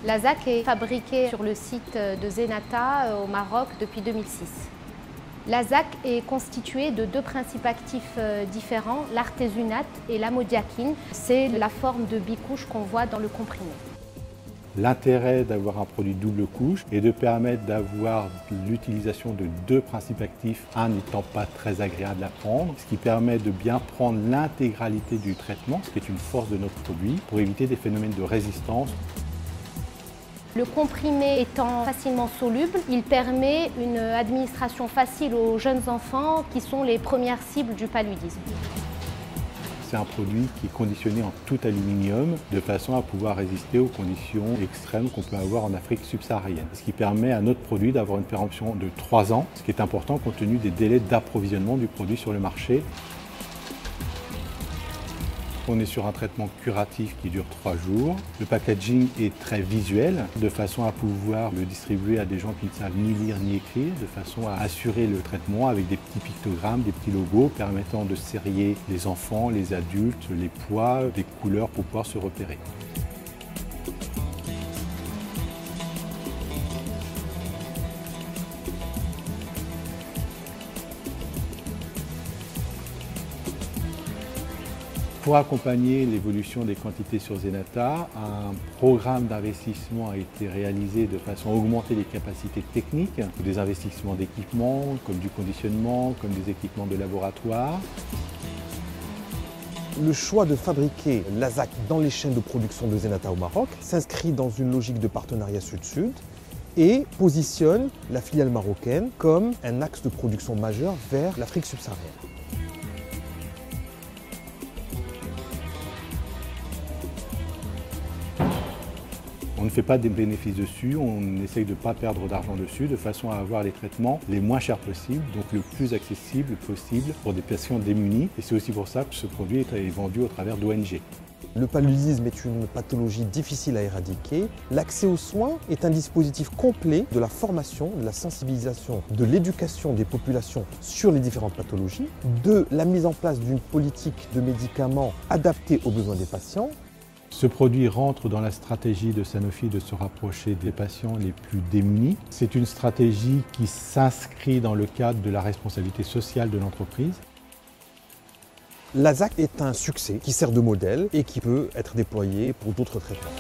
La ZAC est fabriquée sur le site de Zenata au Maroc depuis 2006. La ZAC est constituée de deux principes actifs différents, l'artésunate et l'amodiaquine. C'est la forme de bicouche qu'on voit dans le comprimé. L'intérêt d'avoir un produit double couche est de permettre d'avoir l'utilisation de deux principes actifs, un n'étant pas très agréable à prendre, ce qui permet de bien prendre l'intégralité du traitement, ce qui est une force de notre produit, pour éviter des phénomènes de résistance. Le comprimé étant facilement soluble, il permet une administration facile aux jeunes enfants qui sont les premières cibles du paludisme. C'est un produit qui est conditionné en tout aluminium de façon à pouvoir résister aux conditions extrêmes qu'on peut avoir en Afrique subsaharienne. Ce qui permet à notre produit d'avoir une péremption de 3 ans, ce qui est important compte tenu des délais d'approvisionnement du produit sur le marché. On est sur un traitement curatif qui dure 3 jours. Le packaging est très visuel, de façon à pouvoir le distribuer à des gens qui ne savent ni lire ni écrire, de façon à assurer le traitement avec des petits pictogrammes, des petits logos permettant de serrer les enfants, les adultes, les poids, des couleurs pour pouvoir se repérer. Pour accompagner l'évolution des quantités sur Zenata, un programme d'investissement a été réalisé de façon à augmenter les capacités techniques, des investissements d'équipements, comme du conditionnement, comme des équipements de laboratoire. Le choix de fabriquer la ZAC dans les chaînes de production de Zenata au Maroc s'inscrit dans une logique de partenariat sud-sud et positionne la filiale marocaine comme un axe de production majeur vers l'Afrique subsaharienne. On ne fait pas des bénéfices dessus, on essaye de ne pas perdre d'argent dessus, de façon à avoir les traitements les moins chers possibles, donc le plus accessible possible pour des patients démunis. Et c'est aussi pour ça que ce produit est vendu au travers d'ONG. Le paludisme est une pathologie difficile à éradiquer. L'accès aux soins est un dispositif complet de la formation, de la sensibilisation, de l'éducation des populations sur les différentes pathologies, de la mise en place d'une politique de médicaments adaptée aux besoins des patients. Ce produit rentre dans la stratégie de Sanofi de se rapprocher des patients les plus démunis. C'est une stratégie qui s'inscrit dans le cadre de la responsabilité sociale de l'entreprise. La ZAC est un succès qui sert de modèle et qui peut être déployé pour d'autres traitements.